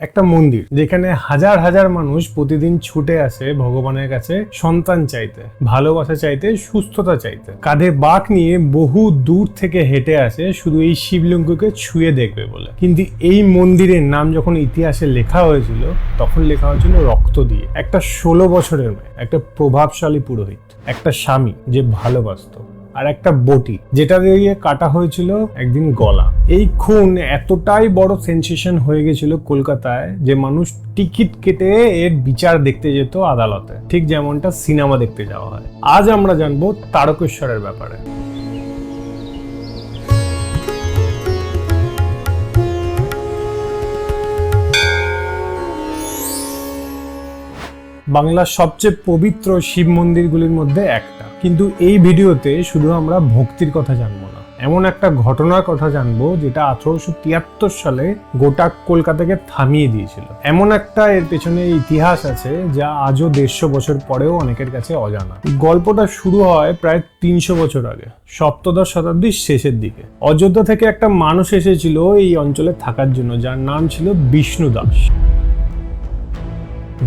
একটা মন্দির যেখানে হাজার হাজার মানুষ প্রতিদিন ছুটে আসে ভগবানের কাছে সন্তান চাইতে, ভালোবাসা চাইতে, সুস্থতা চাইতে। কাঁধে বাঁক নিয়ে বহু দূর থেকে হেঁটে আসে শুধু এই শিবলিঙ্গকে ছুঁয়ে দেখবে বলে। কিন্তু এই মন্দিরের নাম যখন ইতিহাসে লেখা হয়েছিল তখন লেখা হয়েছিল রক্ত দিয়ে। একটা 16 বছরের মেয়ে, একটা প্রভাবশালী পুরোহিত, একটা স্বামী যে ভালোবাসতো, আর একটা বটি যেটা দিয়ে কাটা হয়েছিল একদিন গলা। এই খুন এতটাই বড় সেন্সেশন হয়ে গেছিল কলকাতায় যে মানুষ টিকিট কেটে এর বিচার দেখতে যেত আদালতে, ঠিক যেমনটা সিনেমা দেখতে যাওয়া হয়। আজ আমরা জানবো তারকেশ্বরের ব্যাপারে। বাংলার সবচেয়ে পবিত্র শিব মন্দিরগুলির মধ্যে একটা। কিন্তু এই ভিডিওতে শুধু আমরা ভক্তির কথা জানবো না, এমন একটা ঘটনার কথা জানবো যেটা 1873 সালে গোটা কলকাতাকে থামিয়ে দিয়েছিল। এমন একটা এর পেছনে ইতিহাস আছে যা আজও 150 বছর পরেও অনেকের কাছে অজানা। গল্পটা শুরু হয় প্রায় 300 বছর আগে, সপ্তদশ শতাব্দীর শেষের দিকে। অযোধ্যা থেকে একটা মানুষ এসেছিল এই অঞ্চলে থাকার জন্য, যার নাম ছিল বিষ্ণু দাস,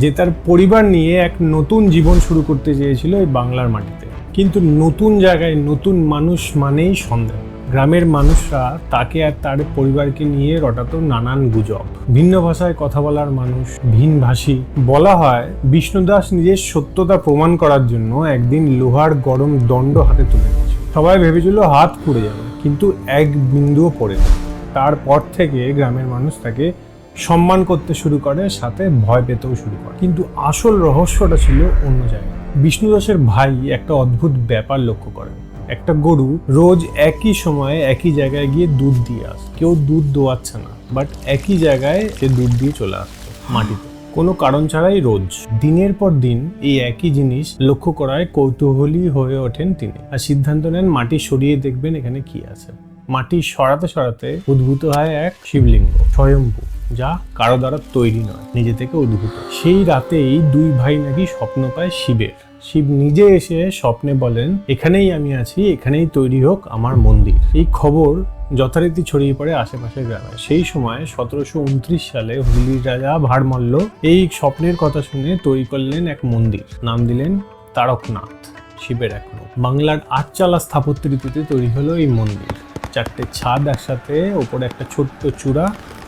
যে তার পরিবার নিয়ে এক নতুন জীবন শুরু করতে চেয়েছিল এই বাংলার মাটিতে। কিন্তু নতুন জায়গায় নতুন মানুষ মানেই সন্দেহ। গ্রামের মানুষরা তাকে আর তার পরিবারকে নিয়ে রটাতো নানান গুজব। ভিন্ন ভাষায় কথা বলার মানুষ, ভিনভাষী। বলা হয় বিষ্ণুদাস নিজের সত্যতা প্রমাণ করার জন্য একদিন লোহার গরম দণ্ড হাতে তুলে নিয়েছিল। সবাই ভেবেছিল হাত পুড়ে যাবে, কিন্তু এক বিন্দুও পড়ে না। তারপর থেকে গ্রামের মানুষ তাকে সম্মান করতে শুরু করে, সাথে ভয় পেতেও শুরু করে। কিন্তু আসল রহস্যটা ছিল অন্য জায়গায়। বিষ্ণুদাসের ভাই একটা অদ্ভুত ব্যাপার লক্ষ্য করেন। একটা গরু রোজ একই সময়ে একই জায়গায় গিয়ে দুধ দিয়ে আসে। কেউ দুধ দোয়াচ্ছে না, বাট একই জায়গায় সে দুধ দিয়ে চলে আসছে মাটিতে, কোনো কারণ ছাড়াই রোজ। দিনের পর দিন এই একই জিনিস লক্ষ্য করায় কৌতূহলী হয়ে ওঠেন তিনি, আর সিদ্ধান্ত নেন মাটি সরিয়ে দেখবেন এখানে কি আছে। মাটি সরাতে সরাতে উদ্ভূত হয় এক শিবলিঙ্গ, স্বয়ম্ভু, যা কারো দ্বারা তৈরি নয়, নিজে থেকে উদ্ভূত। সেই রাতেই দুই ভাই নাকি স্বপ্ন পায় শিবের। শিব নিজে এসে স্বপ্নে বলেন, এখানেই আমি আছি, এখানেই তৈরি হোক আমার মন্দির। এই খবর যথারীতি ছড়িয়ে পড়ে আশেপাশের গ্রামে। সেই সময় 1729 সালে হুগলির রাজা ভারমল্ল এই স্বপ্নের কথা শুনে তৈরি করলেন এক মন্দির, নাম দিলেন তারকনাথ, শিবের এক রূপ। বাংলার 8 চালা স্থাপত্য রীতিতে তৈরি হলো এই মন্দির। 4টে ছাদ একসাথে, ওপরে একটা ছোট্ট চূড়া,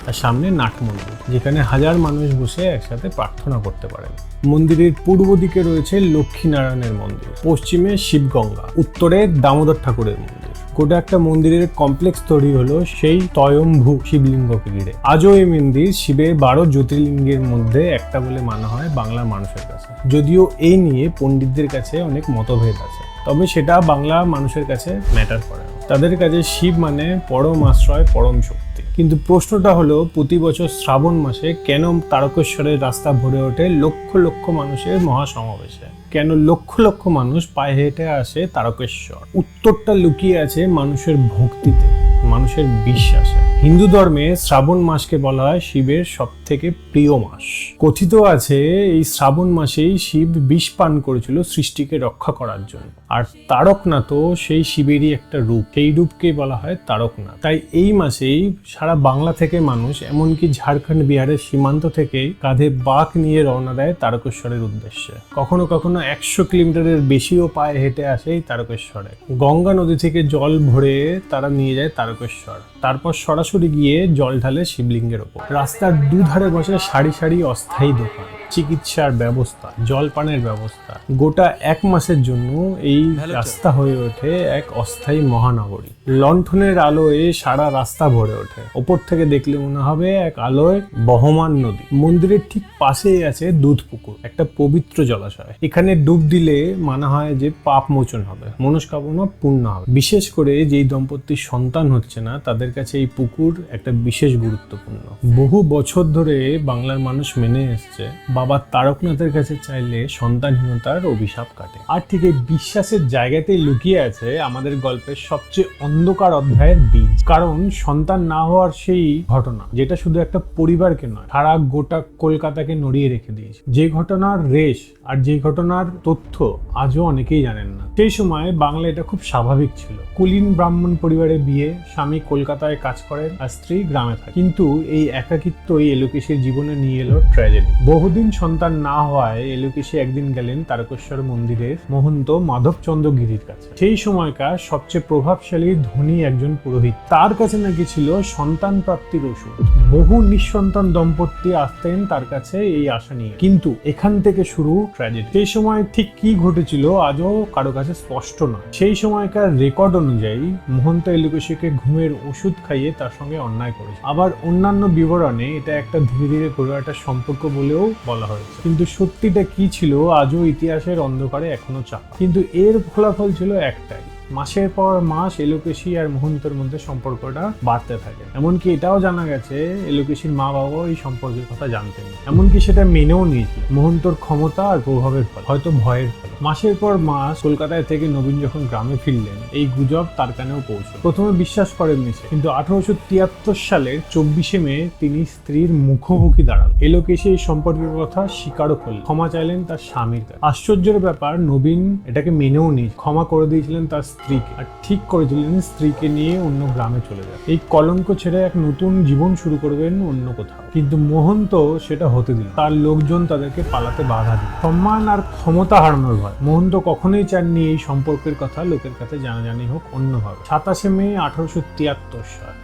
আর সামনে নাট মন্দির, যেখানে হাজার মানুষ বসে একসাথে প্রার্থনা করতে পারেন। মন্দিরের পূর্ব দিকে রয়েছে লক্ষ্মীনারায়ণের মন্দির, পশ্চিমে শিবগঙ্গা, উত্তরে দামোদর ঠাকুরের মন্দির। গোটা একটা মন্দিরের কমপ্লেক্স তৈরি হলো সেই স্বয়ম্ভু শিবলিঙ্গকে ঘিরে। আজও এই মন্দির শিবের 12 জ্যোতির্লিঙ্গের মধ্যে একটা বলে মানা হয় বাংলার মানুষের কাছে। যদিও এই নিয়ে পণ্ডিতদের কাছে অনেক মতভেদ আছে, তবে সেটা বাংলা মানুষের কাছে ম্যাটার করে না। তাদের কাছে শিব মানে পরম আশ্রয়, পরম শক্তি। কিন্তু প্রশ্নটা হলো, প্রতি বছর শ্রাবণ মাসে কেন তারকেশ্বরের রাস্তা ভরে ওঠে লক্ষ লক্ষ মানুষের মহাসমাবেশে? কেন লক্ষ লক্ষ মানুষ পায়ে হেঁটে আসে তারকেশ্বর? উত্তরটা লুকিয়ে আছে মানুষের ভক্তিতে, মানুষের বিশ্বাসে। হিন্দু ধর্মে শ্রাবণ মাসকে বলা হয় শিবের সব থেকে প্রিয় মাস। কথিত আছে এই শ্রাবণ মাসেই শিব বিষ পান করেছিল সৃষ্টিকে রক্ষা করার জন্য। আর তারকনাথও সেই শিবেরই একটা রূপ, সেই রূপকে বলা হয় তারকনাথ। তাই এই মাসেই সারা বাংলা থেকে মানুষ, এমনকি ঝাড়খণ্ড বিহারের সীমান্ত থেকে কাঁধে বাঁক নিয়ে রওনা দেয় তারকেশ্বরের উদ্দেশ্যে। কখনো কখনো 100 কিলোমিটারের বেশিও পায়ে হেঁটে আসে এই তারকেশ্বরে। গঙ্গা নদী থেকে জল ভরে তারা নিয়ে যায় তারকেশ্বর, তারপর সরাসরি গিয়ে জল ঢালে শিবলিঙ্গের ওপর। রাস্তার দুধারে বসে সারি সারি অস্থায়ী দোকান, চিকিৎসার ব্যবস্থা, জলপানের ব্যবস্থা। গোটা 1 মাসের জন্য এই রাস্তা হয়ে ওঠে এক অস্থায়ী মহানগরী। লণ্ঠনের আলোয় সারা রাস্তা ভরে ওঠে। ওপর থেকে দেখলে মনে হবে এক আলোয় বহমান নদী। মন্দিরের ঠিক পাশেই আছে দুধ পুকুর, একটা পবিত্র জলাশয়। এখানে ডুব দিলে মানা হয় যে পাপ মোচন হবে, মনস্কামনা পূর্ণ হবে। বিশেষ করে যেই দম্পতির সন্তান হচ্ছে না, তাদের কাছে এই পুকুর একটা বিশেষ গুরুত্বপূর্ণ। বহু বছর ধরে বাংলার মানুষ মেনে এসছে বাবা তারকনাথের কাছে চাইলে সন্তানহীনতার অভিশাপ কাটে। আর ঠিক এই বিশ্বাসের জায়গাতেই লুকিয়ে আছে আমাদের গল্পের সবচেয়ে অন্ধকার অধ্যায়ের বীজ। কারণ সন্তান না হওয়ার সেই ঘটনা যেটা শুধু একটা পরিবারকে নয়, সারা গোটা কলকাতাকে নড়িয়ে রেখে দিয়েছে, যে ঘটনার রেশ আর যে ঘটনার তথ্য আজও অনেকেই জানেন না। সেই সময় বাংলা এটা খুব স্বাভাবিক ছিল। কুলীন ব্রাহ্মণ পরিবারে বিয়ে, স্বামী কলকাতায় কাজ করেন আর স্ত্রী গ্রামে থাকে। কিন্তু এই একাকিত্বই এলোকেশীর জীবনে নিয়ে এলো ট্র্যাজেডি। বহুদিন সন্তান না হওয়ায় এলোকেশী একদিন গেলেন তারকেশ্বর মন্দিরের মহন্ত মাধবচন্দ্র গিরির কাছে। সেই সময়কার সবচেয়ে প্রভাবশালী ধনী একজন পুরোহিত। তার কাছে নাকি ছিল সন্তান প্রাপ্তির ওষুধ। বহু নিঃসন্তান দম্পতি আসতেন তার কাছে এই আশা নিয়ে। কিন্তু এখান থেকে শুরু ট্র্যাজেডি। সেই সময় ঠিক কি ঘটেছিল আজও কারো কাছে স্পষ্ট নয়। সেই সময়কার রেকর্ড অনুযায়ী মহন্ত এলোকেশীকে ঘুমের ওষুধ খাইয়ে তার সঙ্গে অন্যায় করেছে। আবার অন্যান্য বিবরণে এটা একটা ধীরে ধীরে গড়ে ওঠা সম্পর্ক বলেও বলা হয়েছে। কিন্তু সত্যিটা কি ছিল আজও ইতিহাসের অন্ধকারে এখনো চাপা। কিন্তু এর ফলাফল ছিল একটাই, মাসের পর মাস এলোকেশী আর মহন্তের মধ্যে সম্পর্কটা বাড়তে থাকে। এমনকি এটাও জানা গেছে এলোকেশীর মা বাবাও এই সম্পর্কের কথা জানতেন, এমনকি সেটা মেনেও নিয়েছিল মহন্তর ক্ষমতা আর প্রভাবের ফলে, হয়তো ভয়ের ফলে। মাসের পর মাস কলকাতায় থেকে নবীন যখন গ্রামে ফিরলেন, এই গুজব তার কানেও পৌঁছল। প্রথমে বিশ্বাস করেননি সে, কিন্তু 1873 সালের 24শে মে তিনি স্ত্রীর মুখোমুখি দাঁড়ালেন। এলোকেশী এই সম্পর্কের কথা স্বীকারও করলেন, ক্ষমা চাইলেন তার স্বামীর কাছে। আশ্চর্যের ব্যাপার, নবীন এটাকে মেনেও নিয়ে ক্ষমা করে দিয়েছিলেন তার স্ত্রীকে, আর ঠিক করেছিলেন স্ত্রীকে নিয়ে অন্য গ্রামে চলে যান। এই কলঙ্ক ছেড়ে এক নতুন জীবন শুরু করবেন অন্য কোথাও। কিন্তু মোহন্ত সেটা হতে দিল। তার লোকজন তাদেরকে পালাতে বাধা দিল, সম্মান আর ক্ষমতা হারানোর ভয়। মোহন্ত কখনোই চাননি এই সম্পর্কের কথা লোকের কাছে জানাজানি হোক অন্যভাবে। 27শে মে 1873 সাল,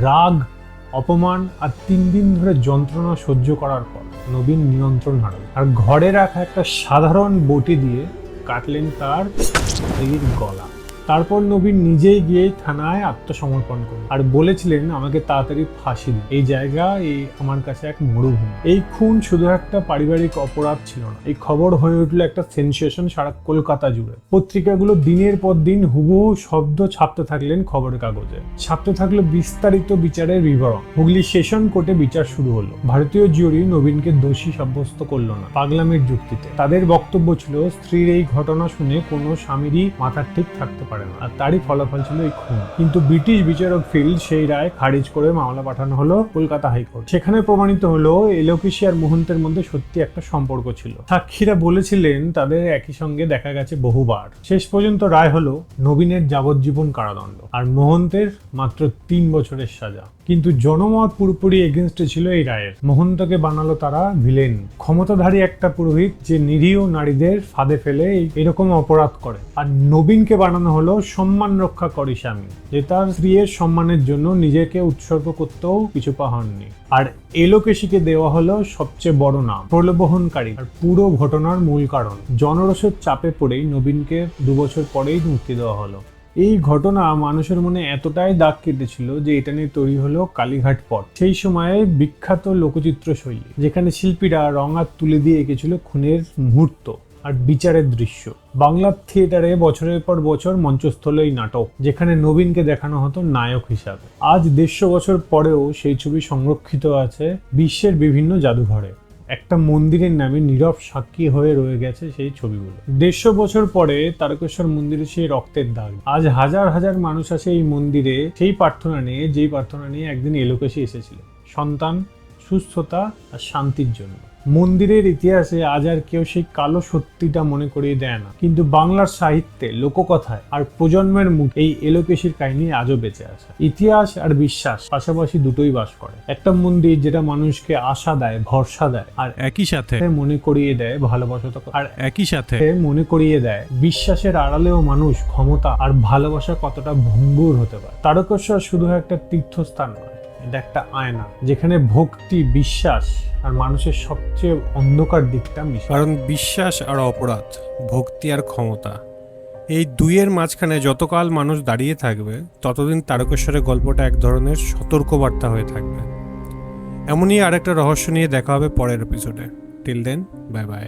রাগ, অপমান আর 3 দিন ধরে যন্ত্রণা সহ্য করার পর নবীন নিয়ন্ত্রণ হারালেন আর ঘরে রাখা একটা সাধারণ বটি দিয়ে কাটলেন তার স্ত্রীর গলা। তারপর নবীন নিজেই গিয়ে থানায় আত্মসমর্পণ করলেন আর বলেছিলেন, আমাকে তাড়াতাড়ি ফাঁসি দিন, এই জায়গা আমার কাছে এক মরুভূমি। এই খুন শুধু একটা পারিবারিক অপরাধ ছিল না, এই খবর হয়ে উঠলো একটা সেন্সেশন সারা কলকাতা জুড়ে। পত্রিকাগুলো দিনের পর দিন হুবহু শব্দ ছাপতে থাকলেন খবরের কাগজে, ছাপতে থাকলো বিস্তারিত বিচারের বিবরণ। হুগলি সেশন কোর্টে বিচার শুরু হলো। ভারতীয় জুরি নবীনকে দোষী সাব্যস্ত করলো না পাগলামির যুক্তিতে। তাদের বক্তব্য ছিল, স্ত্রীর এই ঘটনা শুনে কোনো স্বামীরই মাথা ঠিক থাকতে পারে না, আর তারই ফলাফল ছিল এই খুন। কিন্তু ব্রিটিশ বিচারক ফিল্ড সেই রায় খারিজ করে মামলা পাঠানো হলো কলকাতা হাইকোর্ট। সেখানে প্রমাণিত হলো এলোকেশী আর মোহন্তের মধ্যে সত্যি একটা সম্পর্ক ছিল। সাক্ষীরা বলেছিলেন তাদের একই সঙ্গে দেখা গেছে বহুবার। শেষ পর্যন্ত রায় হলো নবীনের যাবজ্জীবন কারাদণ্ড আর মোহন্তের মাত্র 3 বছরের সাজা। কিন্তু জনমত পুরোপুরি এগেনস্টে ছিল এই রায়ের। মোহন্তকে বানালো তারা ভিলেন, ক্ষমতাধারী একটা পুরোহিত যে নিরীহ নারীদের ফাঁদে ফেলে এরকম অপরাধ করে। আর নবীনকে বানানো হলো সম্মান রক্ষা করে স্বামী, যে তার স্ত্রীর সম্মানের জন্য নিজেকে উৎসর্গ করতেও পিছুপা হননি। আর এলোকেশীকে দেওয়া হলো সবচেয়ে বড় নাম, প্রলোভনকারী আর পুরো ঘটনার মূল কারণ। জনরসের চাপে পড়েই নবীনকে 2 বছর পরেই মুক্তি দেওয়া হলো। এই ঘটনা মানুষের মনে এতটাই দাগ কেটেছিল যে এটা নিয়ে তৈরি হলো কালীঘাট পট, সেই সময়ে বিখ্যাত লোকচিত্র শৈলী, যেখানে শিল্পীরা রঙার তুলে দিয়ে এঁকেছিল খুনের মুহূর্ত আর বিচারের দৃশ্য। বাংলার থিয়েটারে বছরের পর বছর মঞ্চস্থ হলো এই নাটক, যেখানে নবীনকে দেখানো হতো নায়ক হিসাবে। আজ 150 বছর পরেও সেই ছবি সংরক্ষিত আছে বিশ্বের বিভিন্ন জাদুঘরে। একটা মন্দিরের নামে নীরব সাক্ষী হয়ে রয়ে গেছে সেই ছবিগুলো। 150 বছর পরে তারকেশ্বর মন্দিরে সেই রক্তের দাগ। আজ হাজার হাজার মানুষ আসে এই মন্দিরে সেই প্রার্থনা নিয়ে, যেই প্রার্থনা নিয়ে একদিন এলোকেশী এসেছিল, সন্তান, সুস্থতা আর শান্তির জন্য। মন্দিরের ইতিহাসে আজ আর কেউ সেই কালো সত্যিটা মনে করিয়ে দেয় না, কিন্তু বাংলার সাহিত্যে, লোককথায় আর প্রজন্মের মুখ এই এলোকেশীর কাহিনী আজও বেঁচে আছে। ইতিহাস আর বিশ্বাস পাশাপাশি দুটোই বাস করে। একটা মন্দির যেটা মানুষকে আশা দেয়, ভরসা দেয়, আর একই সাথে মনে করিয়ে দেয় ভালোবাসা, আর একই সাথে মনে করিয়ে দেয় বিশ্বাসের আড়ালেও মানুষ, ক্ষমতা আর ভালোবাসা কতটা ভঙ্গুর হতে পারে। তারকেশ্বর শুধু একটা তীর্থস্থান নয়, এটা একটা আয়না, যেখানে ভক্তি, বিশ্বাস আর মানুষের সবচেয়ে অন্ধকার দিকটা মিশে। কারণ বিশ্বাস আর অপরাধ, ভক্তি আর ক্ষমতা, এই দুইয়ের মাঝখানে যতকাল মানুষ দাঁড়িয়ে থাকবে ততদিন তারকেশ্বরের গল্পটা এক ধরনের সতর্কবার্তা হয়ে থাকবে। এমনই আরেকটা রহস্য নিয়ে দেখা হবে পরের এপিসোডে। Till then, bye by.